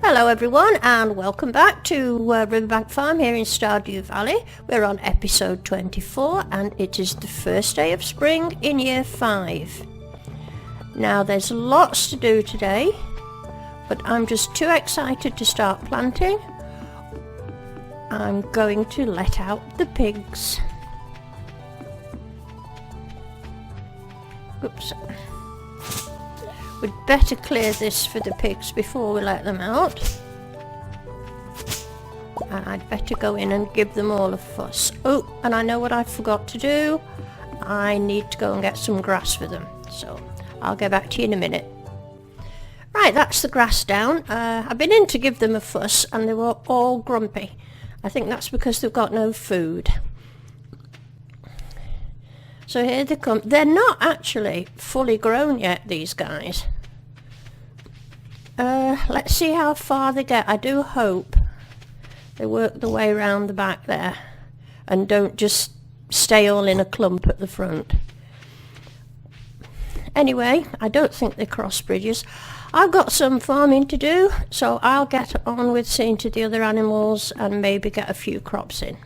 Hello everyone and welcome back to Riverbank Farm here in Stardew Valley. We're on episode 24 and it is the first day of spring in year 5. Now there's lots to do today, but I'm just too excited to start planting. I'm going to let out the pigs. Oops. We'd better clear this for the pigs before we let them out. And I'd better go in and give them all a fuss. Oh, and I know what I forgot to do. I need to go and get some grass for them. So I'll get back to you in a minute. Right, that's the grass down. I've been in to give them a fuss and they were all grumpy. I think that's because they've got no food. So here they come. They're not actually fully grown yet, these guys. Let's see how far they get. I do hope they work the way around the back there and don't just stay all in a clump at the front. Anyway, I don't think they cross bridges. I've got some farming to do, so I'll get on with seeing to the other animals and maybe get a few crops in.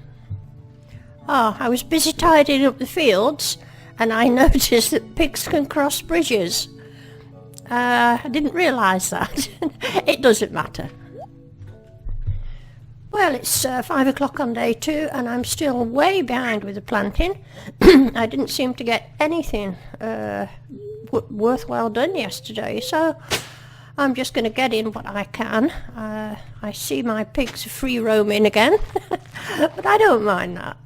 Oh, I was busy tidying up the fields and I noticed that pigs can cross bridges. I didn't realise that. It doesn't matter. Well, it's 5 o'clock on day 2 and I'm still way behind with the planting. I didn't seem to get anything worthwhile done yesterday, so I'm just going to get in what I can. I see my pigs are free roaming again, but I don't mind that.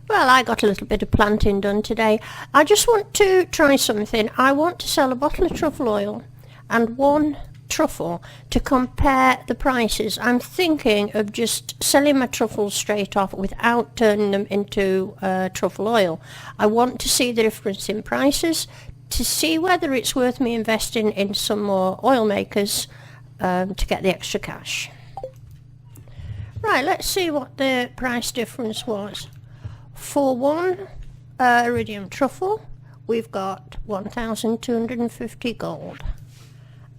Well, I got a little bit of planting done today. I just want to try something. I want to sell a bottle of truffle oil and 1 truffle to compare the prices. I'm thinking of just selling my truffles straight off without turning them into truffle oil. I want to see the difference in prices to see whether it's worth me investing in some more oil makers to get the extra cash. Right, let's see what the price difference was. For 1 iridium truffle, we've got 1,250 gold.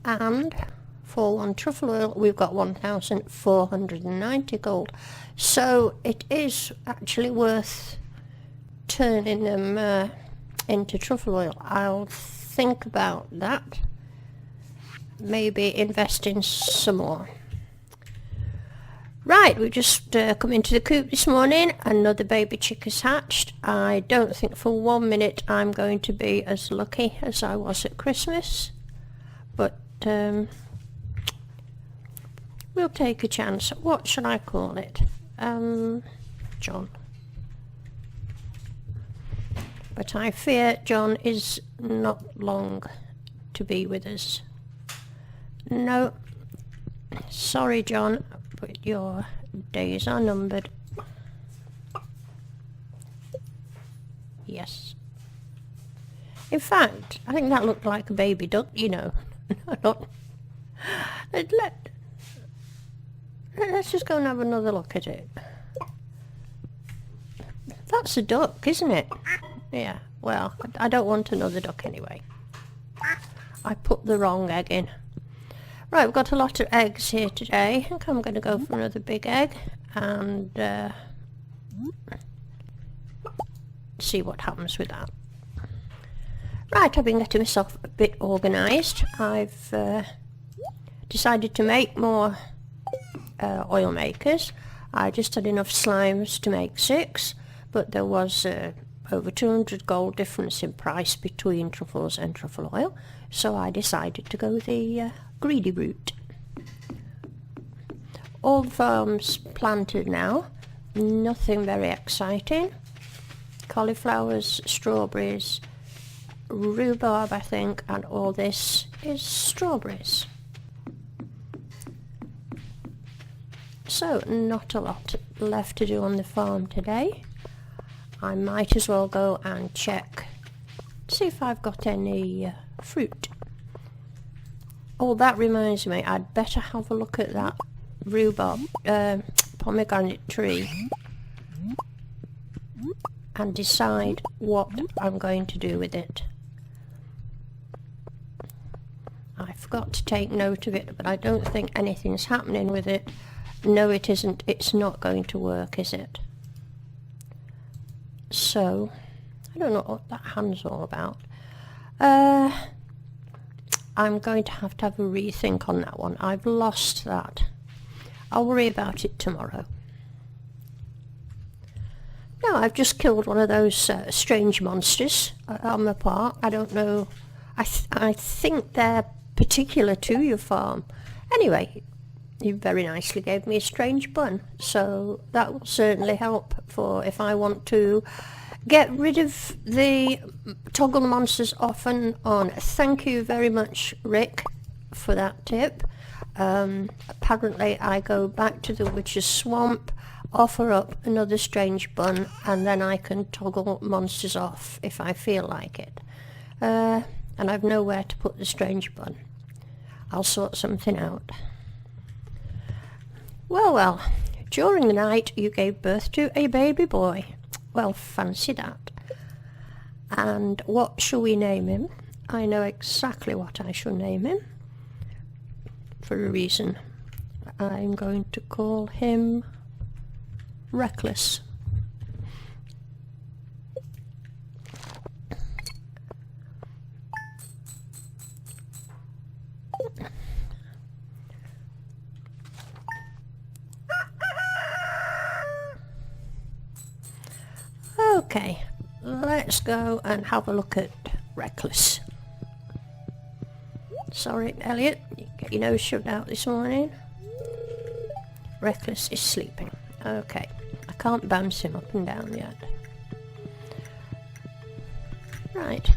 And for 1 truffle oil, we've got 1,490 gold. So it is actually worth turning them into truffle oil. I'll think about that. Maybe invest in some more. Right, we just come into the coop this morning. Another baby chick has hatched. I don't think for 1 minute I'm going to be as lucky as I was at Christmas. But we'll take a chance. What shall I call it? John. But I fear John is not long to be with us. No. Sorry, John. But your days are numbered. Yes. In fact, I think that looked like a baby duck, you know. Let's just go and have another look at it. That's a duck, isn't it? Yeah, well, I don't want another duck anyway. I put the wrong egg in. Right, we've got a lot of eggs here today. I think I'm going to go for another big egg and see what happens with that. Right, I've been getting myself a bit organised. I've decided to make more oil makers. I just had enough slimes to make 6, but there was over 200 gold difference in price between truffles and truffle oil, so I decided to go the greedy route. All the farms planted now, nothing very exciting. Cauliflowers, strawberries, rhubarb I think, and all this is strawberries. So not a lot left to do on the farm today. I might as well go and check, see if I've got any fruit. Oh, that reminds me, I'd better have a look at that rhubarb pomegranate tree and decide what I'm going to do with it. forgot to take note of it, but I don't think anything's happening with it. No, it isn't. It's not going to work, is it? So, I don't know what that hand's all about. I'm going to have a rethink on that one. I've lost that. I'll worry about it tomorrow. No, I've just killed one of those strange monsters on my park. I don't know. I think they're particular to your farm. Anyway, you very nicely gave me a strange bun, so that will certainly help for if I want to get rid of the toggle monsters off and on. Thank you very much, Rick, for that tip. Apparently I go back to the witch's swamp, offer up another strange bun, and then I can toggle monsters off if I feel like it. And I've nowhere to put the strange bun. I'll sort something out. Well, during the night you gave birth to a baby boy. Well, fancy that. And what shall we name him? I know exactly what I shall name him. For a reason. I'm going to call him Reckless. Okay, let's go and have a look at Reckless. Sorry, Elliot, you get your nose shoved out this morning. Reckless is sleeping. Okay, I can't bounce him up and down yet. Right,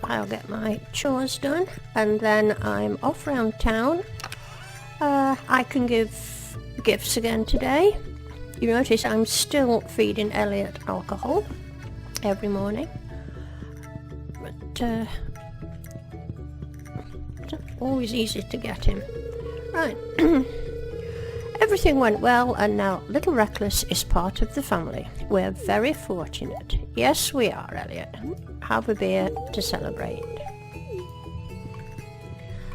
I'll get my chores done and then I'm off round town. I can give gifts again today. You notice I'm still feeding Elliot alcohol every morning, but it's always easy to get him. Right, everything went well and now little Reckless is part of the family. We're very fortunate. Yes, we are, Elliot. Have a beer to celebrate.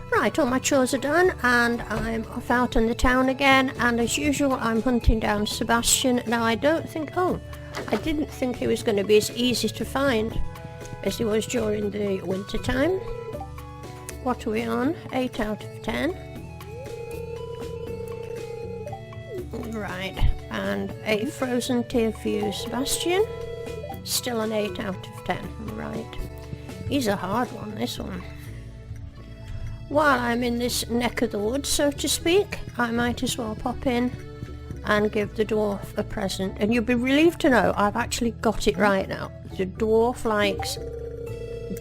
Right, all my chores are done and I'm off out in the town again, and as usual I'm hunting down Sebastian. Now I didn't think he was going to be as easy to find as he was during the winter time. What are we on? 8 out of 10. Right, and a frozen tear for you, Sebastian. Still an 8 out of 10. Right, he's a hard one, this one. While I'm in this neck of the woods, so to speak, I might as well pop in and give the dwarf a present. And you'll be relieved to know I've actually got it right now. The dwarf likes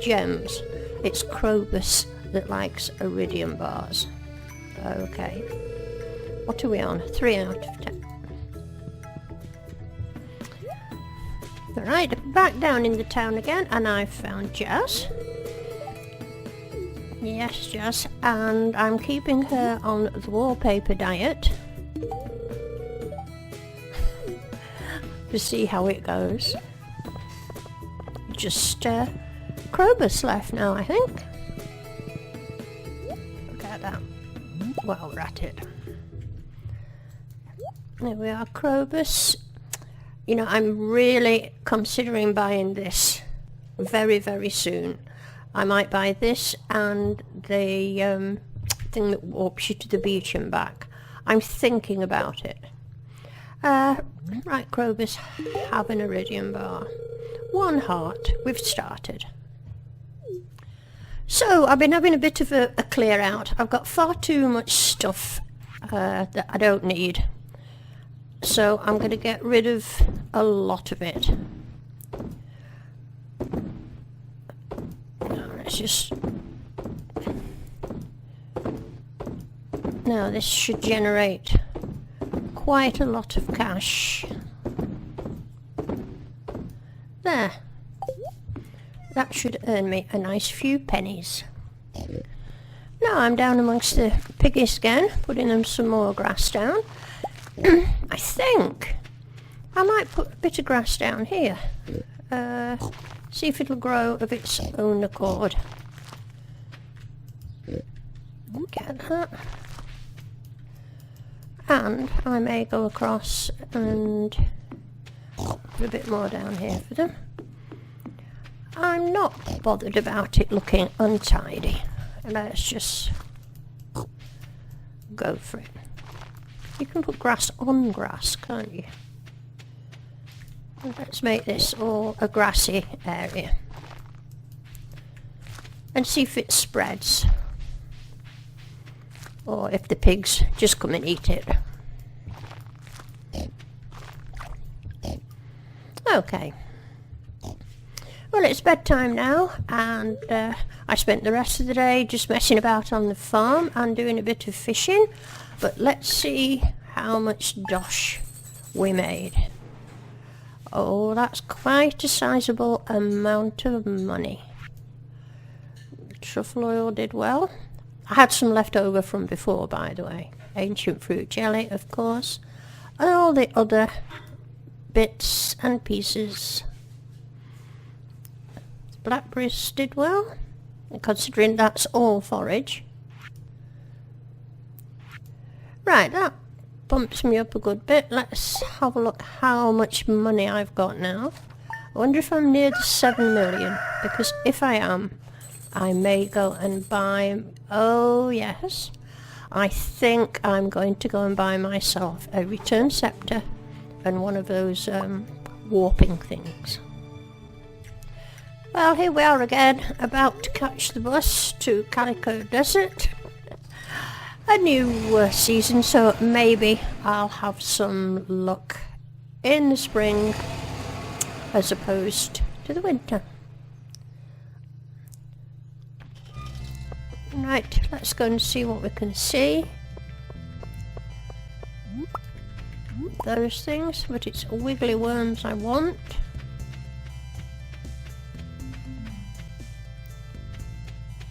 gems. It's Krobus that likes iridium bars. Okay. What are we on? 3 out of 10. Right, back down in the town again, and I've found Jazz. Yes, Jazz, and I'm keeping her on the wallpaper diet to see how it goes. Just Krobus left now, I think. Look at that. Well, rat it. There we are, Krobus. You know, I'm really considering buying this very, very soon. I might buy this and the thing that walks you to the beach and back. I'm thinking about it. Right, Krobus, have an iridium bar. 1 heart. We've started. So, I've been having a bit of a clear out. I've got far too much stuff that I don't need. So, I'm going to get rid of a lot of it. Let's just... Now, this should generate quite a lot of cash. There. That should earn me a nice few pennies. Now I'm down amongst the piggies again, putting them some more grass down. I think I might put a bit of grass down here. See if it'll grow of its own accord. get that. And I may go across and put a bit more down here for them. I'm not bothered about it looking untidy. Let's just go for it. You can put grass on grass, can't you? Let's make this all a grassy area. And see if it spreads. Or if the pigs just come and eat it. Okay. Well, it's bedtime now, and I spent the rest of the day just messing about on the farm and doing a bit of fishing. But let's see how much dosh we made. Oh, that's quite a sizable amount of money. Truffle oil did well. I had some left over from before, by the way. Ancient fruit jelly, of course. And all the other bits and pieces. The blackberries did well, considering that's all forage. Right, that bumps me up a good bit. Let's have a look how much money I've got now. I wonder if I'm near the 7 million, because if I am, I may go and buy... Oh, yes. I think I'm going to go and buy myself a return scepter and one of those warping things. Well, here we are again, about to catch the bus to Calico Desert. A new season, so maybe I'll have some luck in the spring as opposed to the winter. Right, let's go and see what we can see. Those things, but it's wiggly worms I want.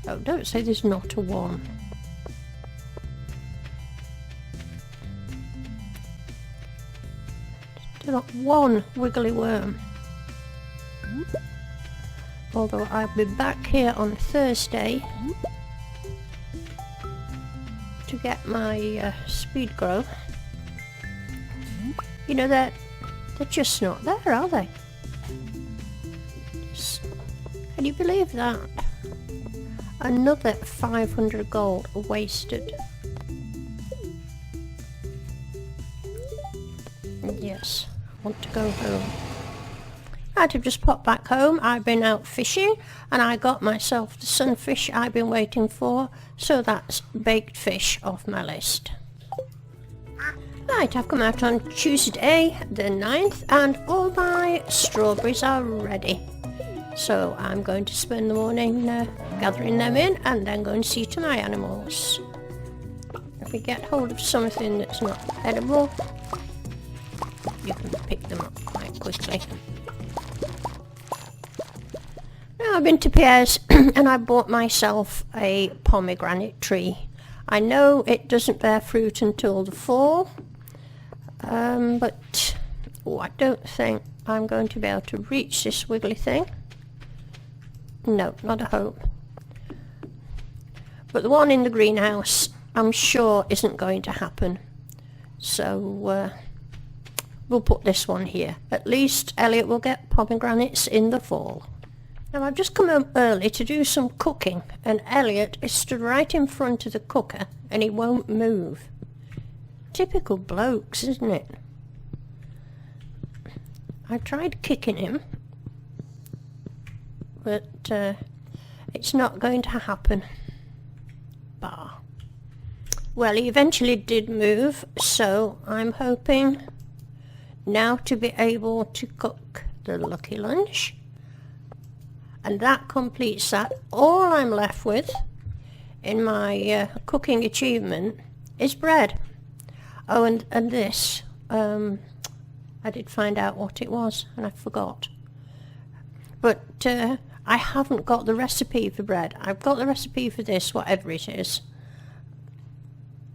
Oh, don't say there's not a one. There's not one wiggly worm. Although I'll be back here on Thursday to get my speed growth. You know, they're just not there, are they? Can you believe that? Another 500 gold wasted. Yes, I want to go home. Right, I've just popped back home. I've been out fishing and I got myself the sunfish I've been waiting for, so that's baked fish off my list. Right, I've come out on Tuesday the 9th and all my strawberries are ready. So I'm going to spend the morning gathering them in and then go and see to my animals. If we get hold of something that's not edible, you can pick them up quite quickly. Now I've been to Pierre's and I bought myself a pomegranate tree. I know it doesn't bear fruit until the fall, but I don't think I'm going to be able to reach this wiggly thing. No, not a hope. But the one in the greenhouse, I'm sure isn't going to happen. So we'll put this one here. At least Elliot will get pomegranates in the fall. Now I've just come home early to do some cooking, and Elliot is stood right in front of the cooker and he won't move. Typical blokes, isn't it? I've tried kicking him, but it's not going to happen. Bah. Well, he eventually did move, so I'm hoping now to be able to cook the lucky lunch. And that completes that. All I'm left with in my cooking achievement is bread. Oh, and this. I did find out what it was, and I forgot. But I haven't got the recipe for bread. I've got the recipe for this, whatever it is,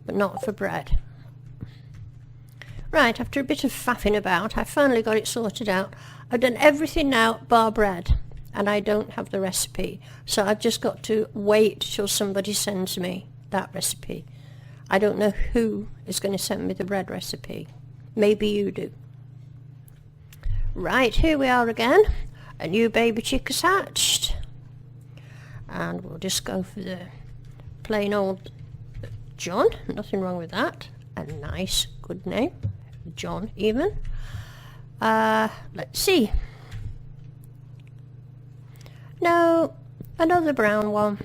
but not for bread. Right, after a bit of faffing about, I finally got it sorted out. I've done everything now bar bread, and I don't have the recipe, so I've just got to wait till somebody sends me that recipe. I don't know who is going to send me the bread recipe. Maybe you do. Right, here we are again. A new baby chick has hatched. And we'll just go for the plain old John. Nothing wrong with that. A nice, good name. John, even. Let's see. No, another brown one.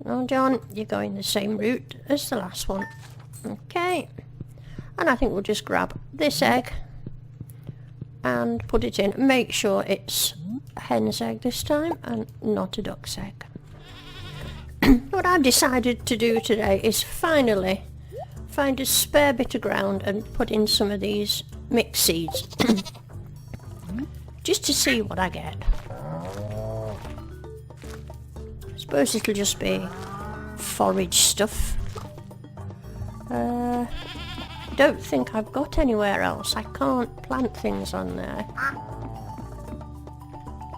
No, John, you're going the same route as the last one. Okay. And I think we'll just grab this egg and put it in. Make sure it's a hen's egg this time and not a duck's egg. What I've decided to do today is finally find a spare bit of ground and put in some of these mixed seeds. Just to see what I get. I suppose it'll just be forage stuff. Don't think I've got anywhere else. I can't plant things on there.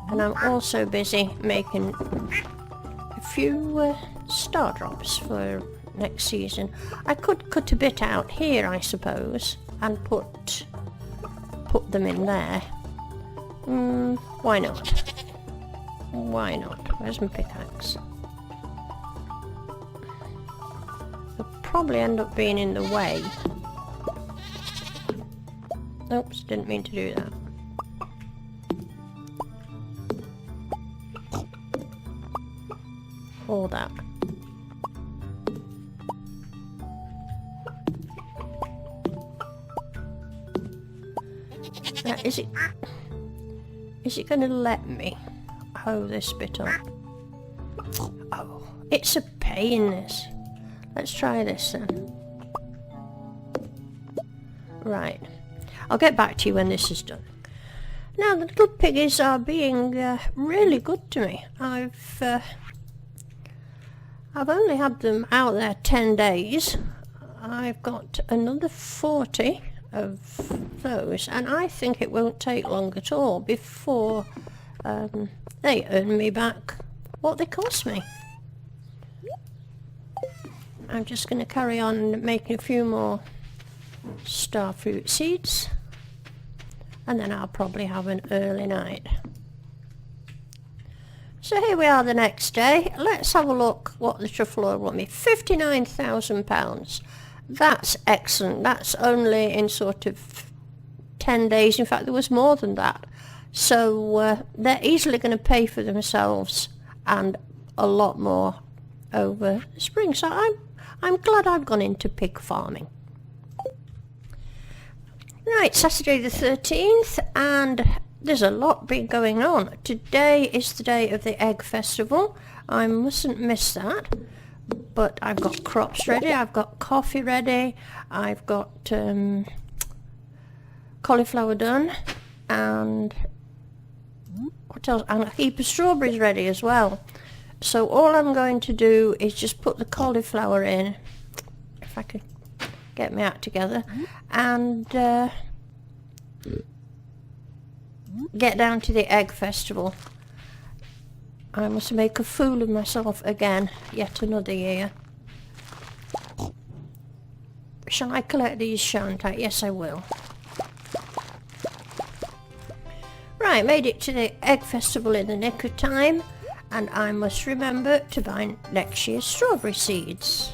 And I'm also busy making a few star drops for next season. I could cut a bit out here, I suppose, and put them in there. Why not? Why not? Where's my pickaxe? They'll probably end up being in the way. Oops, didn't mean to do that. All that. Now, is it going to let me hoe this bit up? Oh, it's a pain, this. Let's try this then. Right. I'll get back to you when this is done. Now the little piggies are being really good to me. I've only had them out there 10 days. I've got another 40 of those, and I think it won't take long at all before they earn me back what they cost me. I'm just going to carry on making a few more star fruit seeds, and then I'll probably have an early night. So here we are the next day. Let's have a look what the truffle oil brought me. £59,000. That's excellent. That's only in sort of 10 days. In fact, there was more than that. So they're easily going to pay for themselves and a lot more over the spring. So I'm glad I've gone into pig farming. Right, Saturday the 13th, and there's a lot been going on. Today is the day of the egg festival. I mustn't miss that. But I've got crops ready, I've got coffee ready, I've got cauliflower done, and what else? And a heap of strawberries ready as well. So all I'm going to do is just put the cauliflower in, if I could get my act together, and get down to the egg festival. I must make a fool of myself again, yet another year. Shall I collect these, shan't I? Yes, I will. Right, made it to the egg festival in the nick of time, and I must remember to buy next year's strawberry seeds.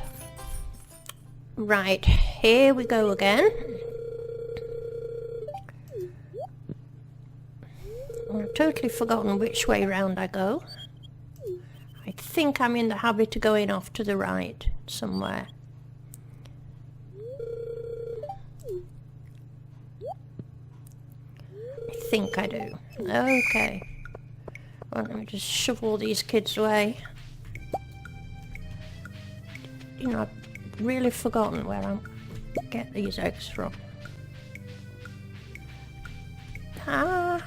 Right, here we go again. I've totally forgotten which way round I go. I think I'm in the habit of going off to the right somewhere. I think I do. Okay. Well, let me just shove all these kids away. You know, I've really forgotten where I get these eggs from. Ah!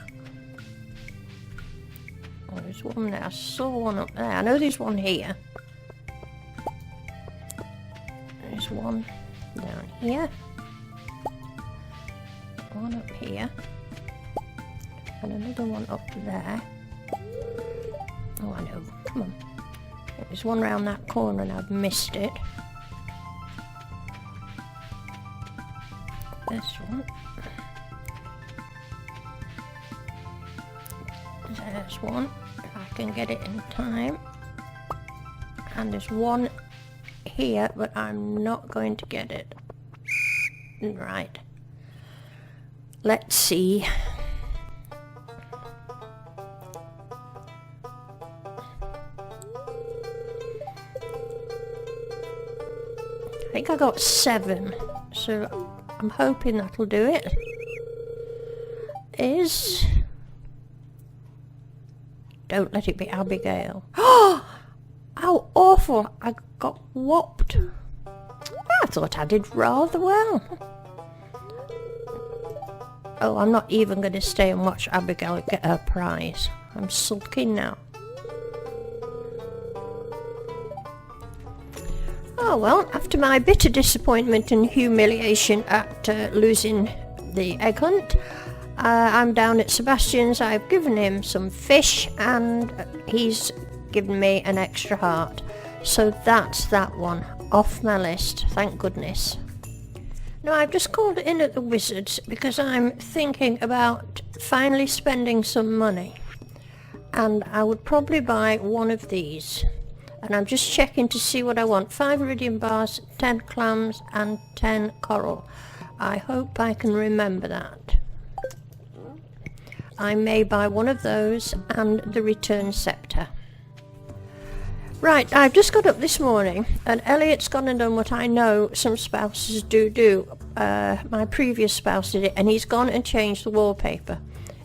Oh, there's one there. I saw one up there. I know there's one here. There's one down here. One up here. And another one up there. Oh, I know. Come on. There's one round that corner and I've missed it. This one. There's one, if I can get it in time. And there's one here, but I'm not going to get it. Right. Let's see. I think I got 7, so I'm hoping that'll do it. Don't let it be Abigail. Oh! How awful! I got whopped. I thought I did rather well. Oh, I'm not even going to stay and watch Abigail get her prize. I'm sulking now. Oh well, after my bitter disappointment and humiliation at losing the egg hunt, I'm down at Sebastian's. I've given him some fish and he's given me an extra heart. So that's that one off my list, thank goodness. Now I've just called in at the Wizards because I'm thinking about finally spending some money. And I would probably buy one of these. And I'm just checking to see what I want. 5 iridium bars, 10 clams and 10 coral. I hope I can remember that. I may buy one of those and the return scepter. Right, I've just got up this morning and Elliot's gone and done what I know some spouses do. My previous spouse did it and he's gone and changed the wallpaper.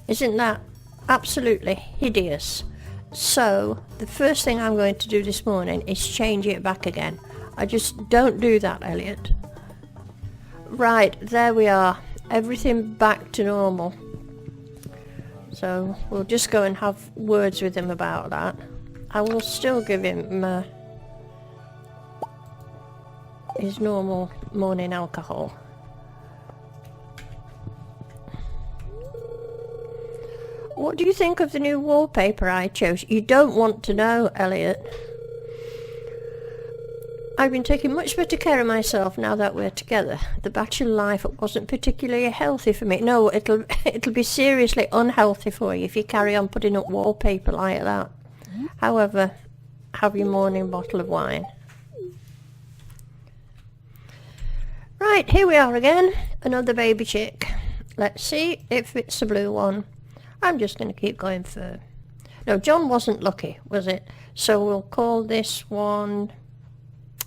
Isn't that absolutely hideous? So the first thing I'm going to do this morning is change it back again. I just don't do that, Elliot. Right, there we are. Everything back to normal. So we'll just go and have words with him about that. I will still give him his normal morning alcohol. What do you think of the new wallpaper I chose? You don't want to know, Elliot. I've been taking much better care of myself now that we're together. The bachelor life wasn't particularly healthy for me. No, it'll be seriously unhealthy for you if you carry on putting up wallpaper like that. However, have your morning bottle of wine. Right, here we are again. Another baby chick. Let's see if it's a blue one. I'm just going to keep going for... No, John wasn't lucky, was it? So we'll call this one...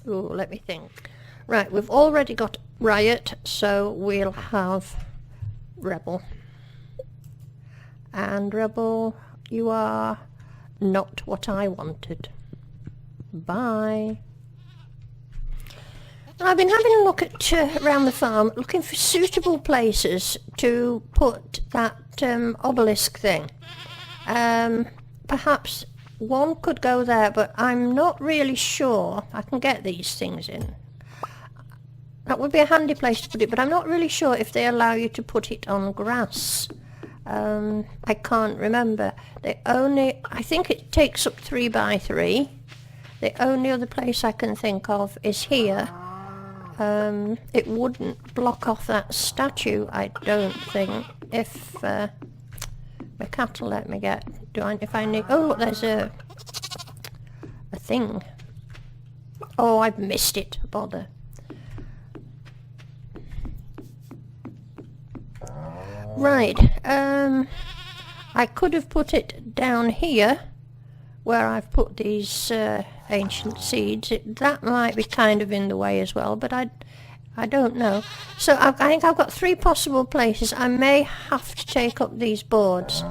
Ooh, let me think. Right, we've already got Riot, so we'll have Rebel. And Rebel, you are not what I wanted. Bye. I've been having a look at around the farm, looking for suitable places to put that obelisk thing. Perhaps one could go there, but I'm not really sure I can get these things in. That would be a handy place to put it, but I'm not really sure if they allow you to put it on grass. I can't remember. I think it takes up 3 by 3. The only other place I can think of is here. It wouldn't block off that statue, I don't think, if my cat will let me get. If I need... Oh, look, there's a thing. Oh, I've missed it. Bother. Right. I could have put it down here, where I've put these ancient seeds. That might be kind of in the way as well, but I don't know. So I think I've got 3 possible places. I may have to take up these boards.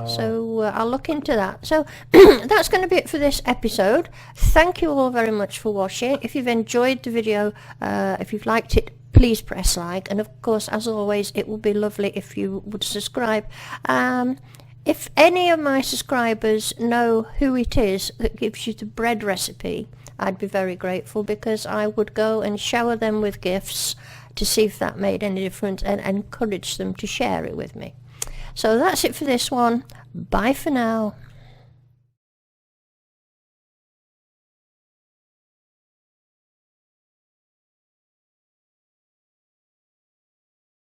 So I'll look into that. So that's going to be it for this episode. Thank you all very much for watching. If you've enjoyed the video, if you've liked it, please press like. And of course, as always, it would be lovely if you would subscribe. If any of my subscribers know who it is that gives you the bread recipe, I'd be very grateful, because I would go and shower them with gifts to see if that made any difference and encourage them to share it with me. So that's it for this one. Bye for now.